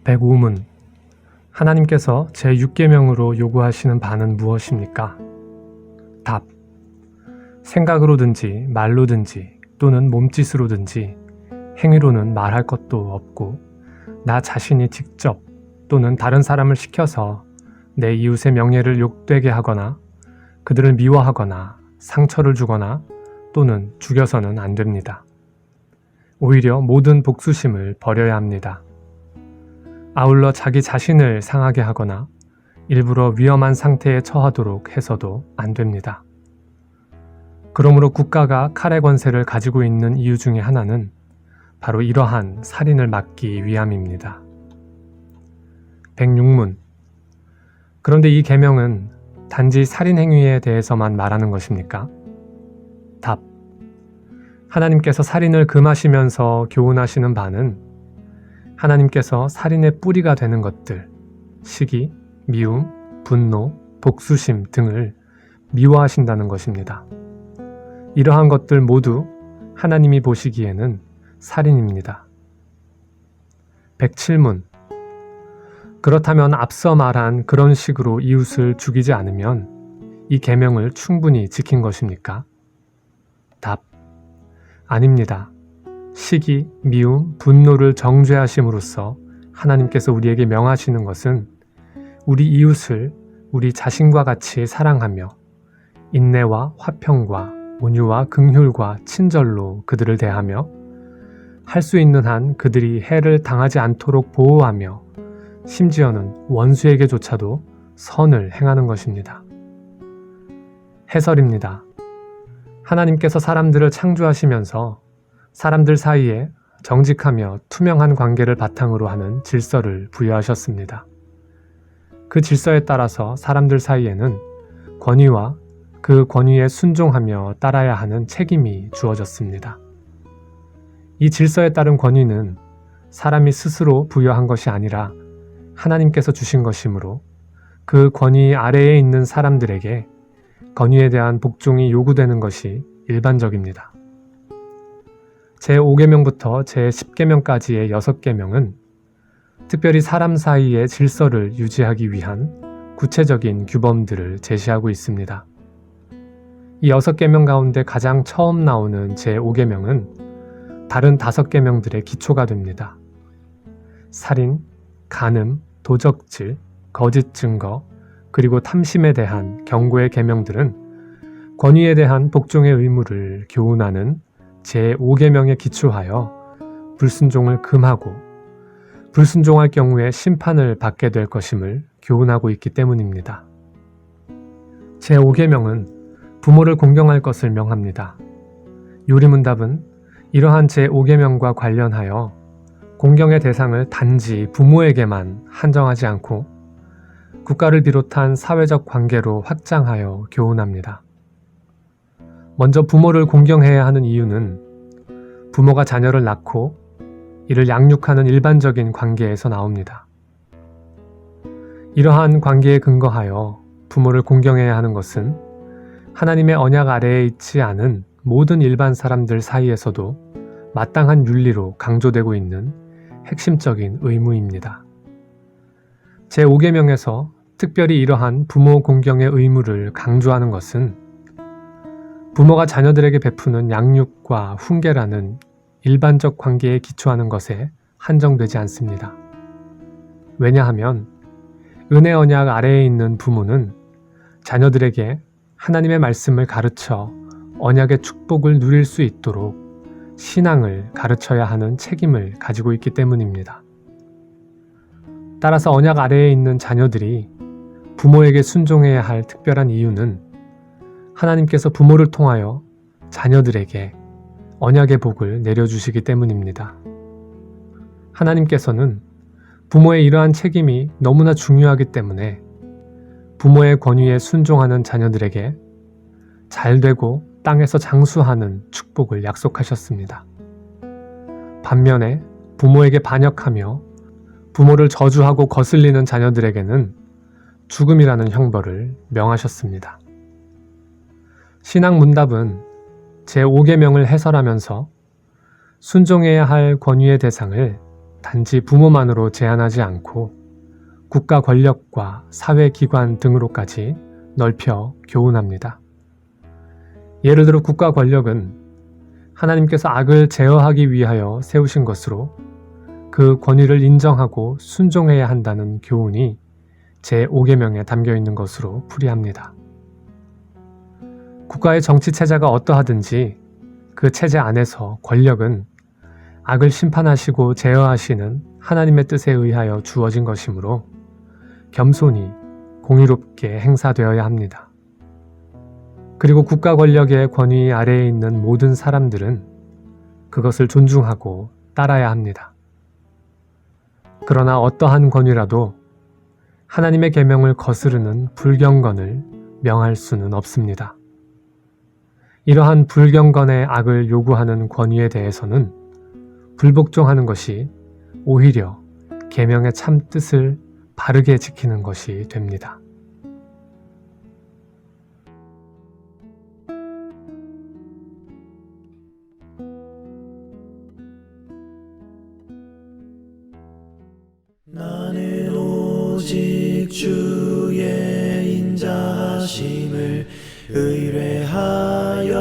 105문. 하나님께서 제6계명으로 요구하시는 바는 무엇입니까? 답. 생각으로든지 말로든지 또는 몸짓으로든지 행위로는 말할 것도 없고 나 자신이 직접 또는 다른 사람을 시켜서 내 이웃의 명예를 욕되게 하거나 그들을 미워하거나 상처를 주거나 또는 죽여서는 안 됩니다. 오히려 모든 복수심을 버려야 합니다. 아울러 자기 자신을 상하게 하거나 일부러 위험한 상태에 처하도록 해서도 안 됩니다. 그러므로 국가가 칼의 권세를 가지고 있는 이유 중에 하나는 바로 이러한 살인을 막기 위함입니다. 106문. 그런데 이 계명은 단지 살인 행위에 대해서만 말하는 것입니까? 답. 하나님께서 살인을 금하시면서 교훈하시는 바는 하나님께서 살인의 뿌리가 되는 것들, 시기, 미움, 분노, 복수심 등을 미워하신다는 것입니다. 이러한 것들 모두 하나님이 보시기에는 살인입니다. 107문. 그렇다면 앞서 말한 그런 식으로 이웃을 죽이지 않으면 이 계명을 충분히 지킨 것입니까? 답. 아닙니다. 시기, 미움, 분노를 정죄하심으로써 하나님께서 우리에게 명하시는 것은 우리 이웃을 우리 자신과 같이 사랑하며 인내와 화평과 온유와 긍휼과 친절로 그들을 대하며 할 수 있는 한 그들이 해를 당하지 않도록 보호하며 심지어는 원수에게조차도 선을 행하는 것입니다. 해설입니다. 하나님께서 사람들을 창조하시면서 사람들 사이에 정직하며 투명한 관계를 바탕으로 하는 질서를 부여하셨습니다. 그 질서에 따라서 사람들 사이에는 권위와 그 권위에 순종하며 따라야 하는 책임이 주어졌습니다. 이 질서에 따른 권위는 사람이 스스로 부여한 것이 아니라 하나님께서 주신 것이므로 그 권위 아래에 있는 사람들에게 권위에 대한 복종이 요구되는 것이 일반적입니다. 제5계명부터 제10계명까지의 6계명은 특별히 사람 사이의 질서를 유지하기 위한 구체적인 규범들을 제시하고 있습니다. 이 6계명 가운데 가장 처음 나오는 제5계명은 다른 5계명들의 기초가 됩니다. 살인, 간음, 도적질, 거짓 증거, 그리고 탐심에 대한 경고의 계명들은 권위에 대한 복종의 의무를 교훈하는 제5계명에 기초하여 불순종을 금하고 불순종할 경우에 심판을 받게 될 것임을 교훈하고 있기 때문입니다. 제5계명은 부모를 공경할 것을 명합니다. 요리문답은 이러한 제5계명과 관련하여 공경의 대상을 단지 부모에게만 한정하지 않고 국가를 비롯한 사회적 관계로 확장하여 교훈합니다. 먼저 부모를 공경해야 하는 이유는 부모가 자녀를 낳고 이를 양육하는 일반적인 관계에서 나옵니다. 이러한 관계에 근거하여 부모를 공경해야 하는 것은 하나님의 언약 아래에 있지 않은 모든 일반 사람들 사이에서도 마땅한 윤리로 강조되고 있는 핵심적인 의무입니다. 제5계명에서 특별히 이러한 부모 공경의 의무를 강조하는 것은 부모가 자녀들에게 베푸는 양육과 훈계라는 일반적 관계에 기초하는 것에 한정되지 않습니다. 왜냐하면 은혜 언약 아래에 있는 부모는 자녀들에게 하나님의 말씀을 가르쳐 언약의 축복을 누릴 수 있도록 신앙을 가르쳐야 하는 책임을 가지고 있기 때문입니다. 따라서 언약 아래에 있는 자녀들이 부모에게 순종해야 할 특별한 이유는 하나님께서 부모를 통하여 자녀들에게 언약의 복을 내려주시기 때문입니다. 하나님께서는 부모의 이러한 책임이 너무나 중요하기 때문에 부모의 권위에 순종하는 자녀들에게 잘되고 땅에서 장수하는 축복을 약속하셨습니다. 반면에 부모에게 반역하며 부모를 저주하고 거슬리는 자녀들에게는 죽음이라는 형벌을 명하셨습니다. 신앙문답은 제5계명을 해설하면서 순종해야 할 권위의 대상을 단지 부모만으로 제한하지 않고 국가 권력과 사회기관 등으로까지 넓혀 교훈합니다. 예를 들어 국가 권력은 하나님께서 악을 제어하기 위하여 세우신 것으로 그 권위를 인정하고 순종해야 한다는 교훈이 제5계명에 담겨 있는 것으로 풀이합니다. 국가의 정치 체제가 어떠하든지 그 체제 안에서 권력은 악을 심판하시고 제어하시는 하나님의 뜻에 의하여 주어진 것이므로 겸손히 공의롭게 행사되어야 합니다. 그리고 국가 권력의 권위 아래에 있는 모든 사람들은 그것을 존중하고 따라야 합니다. 그러나 어떠한 권위라도 하나님의 계명을 거스르는 불경건을 명할 수는 없습니다. 이러한 불경건의 악을 요구하는 권위에 대해서는 불복종하는 것이 오히려 계명의 참 뜻을 바르게 지키는 것이 됩니다. 나는 오직 주의 인자하심을 의뢰하여